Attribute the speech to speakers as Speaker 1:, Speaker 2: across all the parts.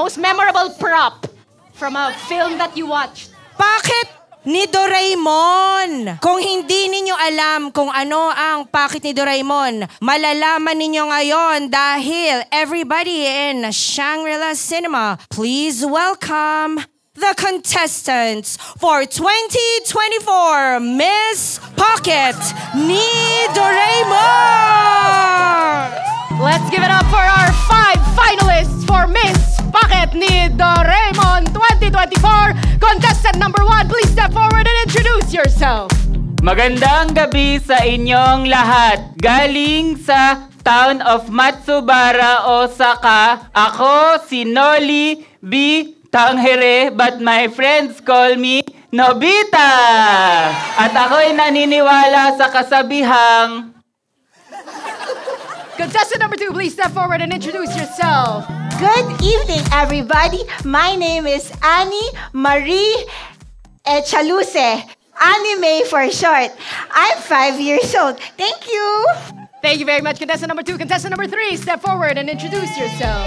Speaker 1: Most memorable prop from a film that you watched.
Speaker 2: Bakit ni Doraemon? Kung hindi ninyo alam kung ano ang pakit ni Doraemon, malalaman ninyo ngayon dahil everybody in Shangri-La Cinema, please welcome the contestants for 2024 Miss Pocket ni Doraemon!
Speaker 1: Let's give it up for our 5 finalists for Miss Pocket ni Doraemon 2024. Contestant number 1, please step forward and introduce yourself.
Speaker 3: Magandang gabi sa inyong lahat. Galing sa town of Matsubara, Osaka. Ako si Noli B. Tanghere, but my friends call me Nobita. At ako'y naniniwala sa kasabihang...
Speaker 1: Contestant number 2, please step forward and introduce yourself.
Speaker 4: Good evening, everybody. My name is Annie Marie Echaluse. Anime for short. I'm 5 years old. Thank you.
Speaker 1: Thank you very much, contestant number 2. Contestant number 3, step forward and introduce yourself.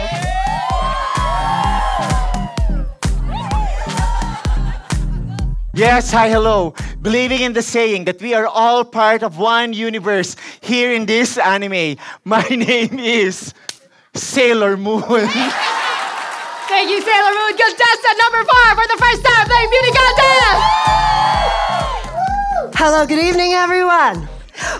Speaker 5: Yes, hi, hello. Believing in the saying that we are all part of one universe here in this anime. My name is Sailor Moon.
Speaker 1: Thank you, Sailor Moon. Contestant number 4 for the first time playing Beauty Contest.
Speaker 6: Hello, good evening, everyone.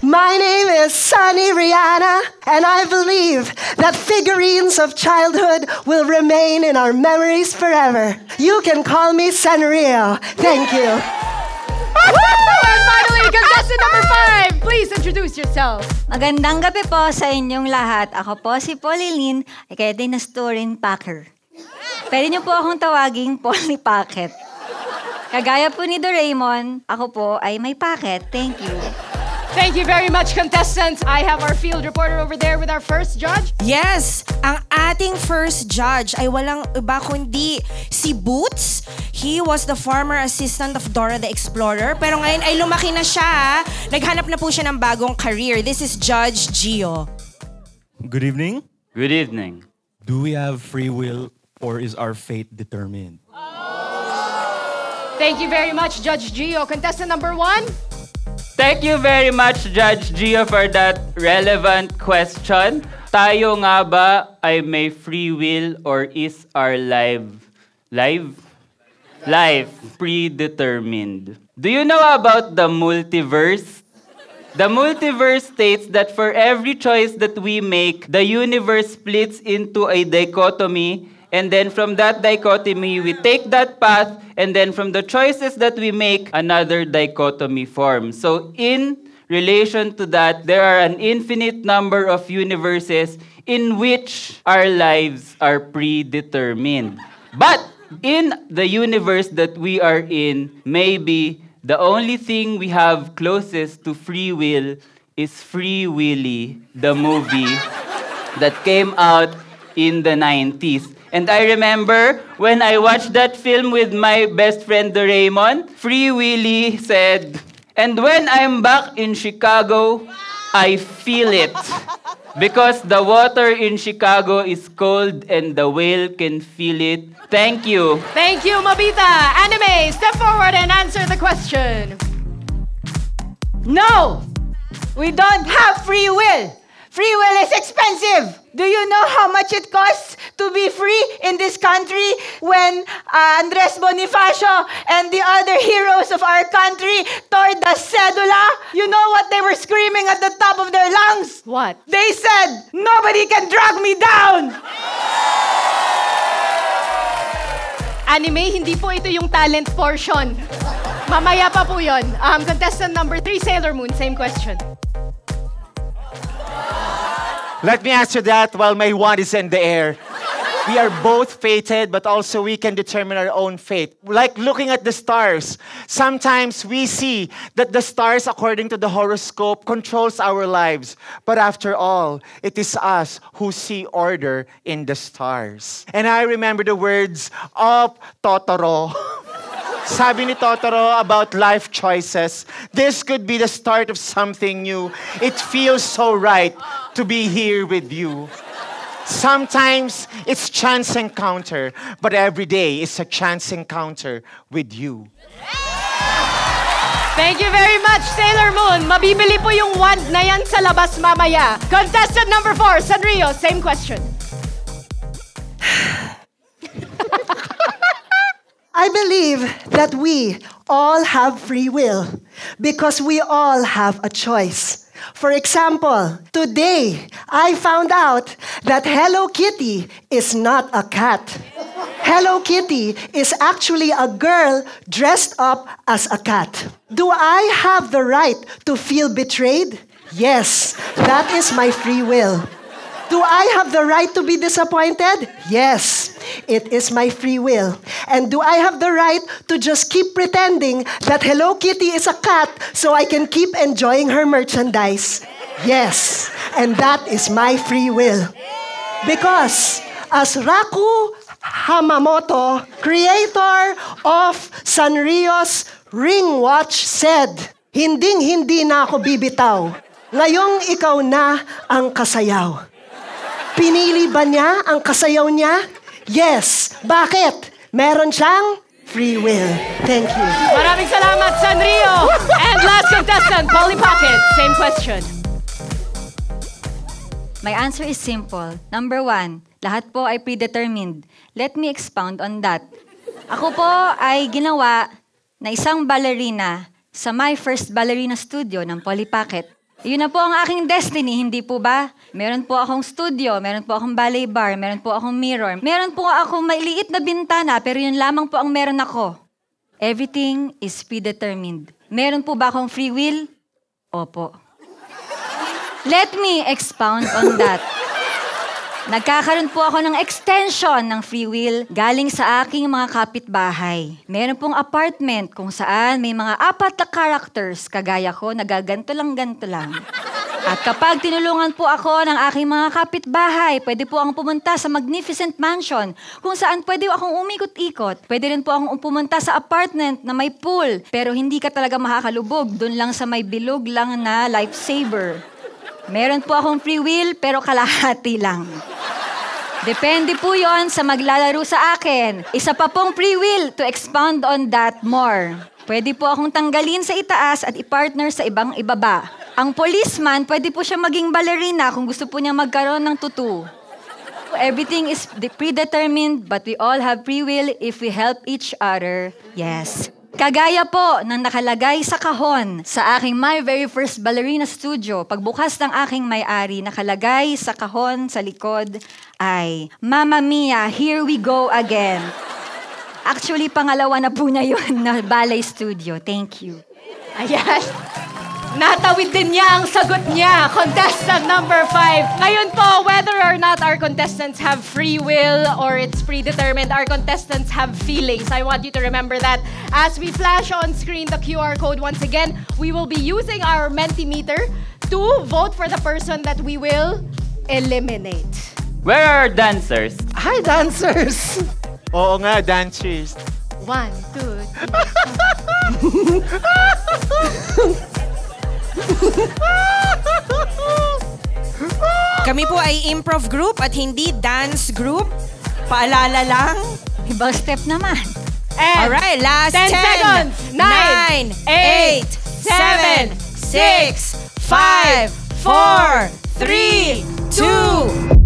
Speaker 6: My name is Sunny Rihanna, and I believe that figurines of childhood will remain in our memories forever. You can call me Sanrio. Thank you.
Speaker 1: And finally, contestant number 5, please introduce yourself.
Speaker 7: Magandang gabi po sa inyong lahat. Ako po si Polilyn, ay kaya din na Storin Packer. Pwede niyo po akong tawaging Polly Packet. Kagaya po ni Doraemon, ako po ay may packet. Thank you.
Speaker 1: Thank you very much, contestants. I have our field reporter over there with our first judge.
Speaker 2: Yes, ang ating first judge ay walang iba kundi si Boots. He was the former assistant of Dora the Explorer. Pero ngayon ay lumaki na siya. Naghanap na po siya ng bagong career. This is Judge Gio.
Speaker 8: Good evening.
Speaker 3: Good evening.
Speaker 8: Do we have free will or is our fate determined?
Speaker 1: Thank you very much, Judge Gio. Contestant number 1.
Speaker 3: Thank you very much, Judge Gio, for that relevant question. Tayo nga ba ay may free will or is our life predetermined? Do you know about the multiverse? The multiverse states that for every choice that we make, the universe splits into a dichotomy. And then from that dichotomy, we take that path, and then from the choices that we make, another dichotomy forms. So in relation to that, there are an infinite number of universes in which our lives are predetermined. But in the universe that we are in, maybe the only thing we have closest to free will is Free Willy, the movie that came out in the 90s. And I remember when I watched that film with my best friend Doraemon, Free Willy said, "And when I'm back in Chicago, I feel it. Because the water in Chicago is cold and the whale can feel it." Thank you.
Speaker 1: Thank you, Mabita. Anime, step forward and answer the question.
Speaker 4: No, we don't have free will. Free will is expensive. Do you know how much it costs to be free in this country when Andres Bonifacio and the other heroes of our country tore the cedula? You know what they were screaming at the top of their lungs?
Speaker 1: What?
Speaker 4: They said, "Nobody can drag me down!"
Speaker 1: Anime, hindi po ito yung talent portion. Mamaya pa po yun. Contestant number 3, Sailor Moon, same question.
Speaker 5: Let me answer that while my wand is in the air. We are both fated, but also we can determine our own fate. Like looking at the stars. Sometimes we see that the stars, according to the horoscope, controls our lives. But after all, it is us who see order in the stars. And I remember the words of Totoro. Sabi ni Totoro about life choices, this could be the start of something new. It feels so right to be here with you. Sometimes it's chance encounter, but every day is a chance encounter with you.
Speaker 1: Thank you very much, Sailor Moon. Mabibili po yung wand na yan sa labas mamaya. Contestant number 4, Sanrio, same question.
Speaker 6: I believe that we all have free will because we all have a choice. For example, today I found out that Hello Kitty is not a cat. Hello Kitty is actually a girl dressed up as a cat. Do I have the right to feel betrayed? Yes, that is my free will. Do I have the right to be disappointed? Yes, it is my free will. And do I have the right to just keep pretending that Hello Kitty is a cat so I can keep enjoying her merchandise? Yes, and that is my free will. Because as Raku Hamamoto, creator of Sanrio's Ring Watch, said, "Hinding-hindi na ako bibitaw. Ngayong ikaw na ang kasayaw." Pinili ba niya ang kasayaw niya? Yes. Bakit? Meron siyang free will. Thank you.
Speaker 1: Maraming salamat, Sanrio. And last contestant, Polly Pocket, same question.
Speaker 7: My answer is simple. Number 1, lahat po ay predetermined. Let me expound on that. Ako po ay ginawa na isang ballerina sa my first ballerina studio ng Polly Pocket. Yun na po ang aking destiny, hindi po ba? Meron po akong studio, meron po akong ballet bar, meron po akong mirror. Meron po akong maliit na bintana, pero yun lamang po ang meron ako. Everything is predetermined. Meron po ba akong free will? Opo. Let me expound on that. Nagkakaroon po ako ng extension ng free will galing sa aking mga kapitbahay. Meron pong apartment kung saan may mga 4 na characters kagaya ko, nagaganto lang. At kapag tinulungan po ako ng aking mga kapitbahay, pwede po akong pumunta sa Magnificent Mansion kung saan pwede akong umikot-ikot. Pwede rin po akong pumunta sa apartment na may pool pero hindi ka talaga makakalubog, dun lang sa may bilog lang na lifesaver. Meron po akong free will, pero kalahati lang. Depende po yon sa maglalaro sa akin. Isa pa pong free will to expound on that more. Pwede po akong tanggalin sa itaas at i-partner sa ibang ibaba. Ang policeman, pwede po siya maging ballerina kung gusto po niya magkaroon ng tutu. Everything is predetermined, but we all have free will if we help each other. Yes. Kagaya po ng nakalagay sa kahon sa aking my very first ballerina studio, pagbukas ng aking may-ari, nakalagay sa kahon sa likod ay, "Mamma Mia, here we go again." Actually, pangalawa na po niya yun na ballet studio. Thank you.
Speaker 1: Ayan. Natawid din niya ang sagot niya. Contestant number 5. Ngayon po, whether or not our contestants have free will or it's predetermined, our contestants have feelings. I want you to remember that. As we flash on screen the QR code once again, we will be using our Mentimeter to vote for the person that we will eliminate.
Speaker 3: Where are our dancers?
Speaker 6: Hi, dancers!
Speaker 5: Oo nga, dancers.
Speaker 1: 1, 2, 3.
Speaker 2: Kami po ay improv group at hindi dance group. Paalala lang.
Speaker 7: Ibang step naman.
Speaker 1: And
Speaker 2: Alright, last
Speaker 1: 10 seconds.
Speaker 2: 9, 8, 7, 6, 5, 4, 3, 2,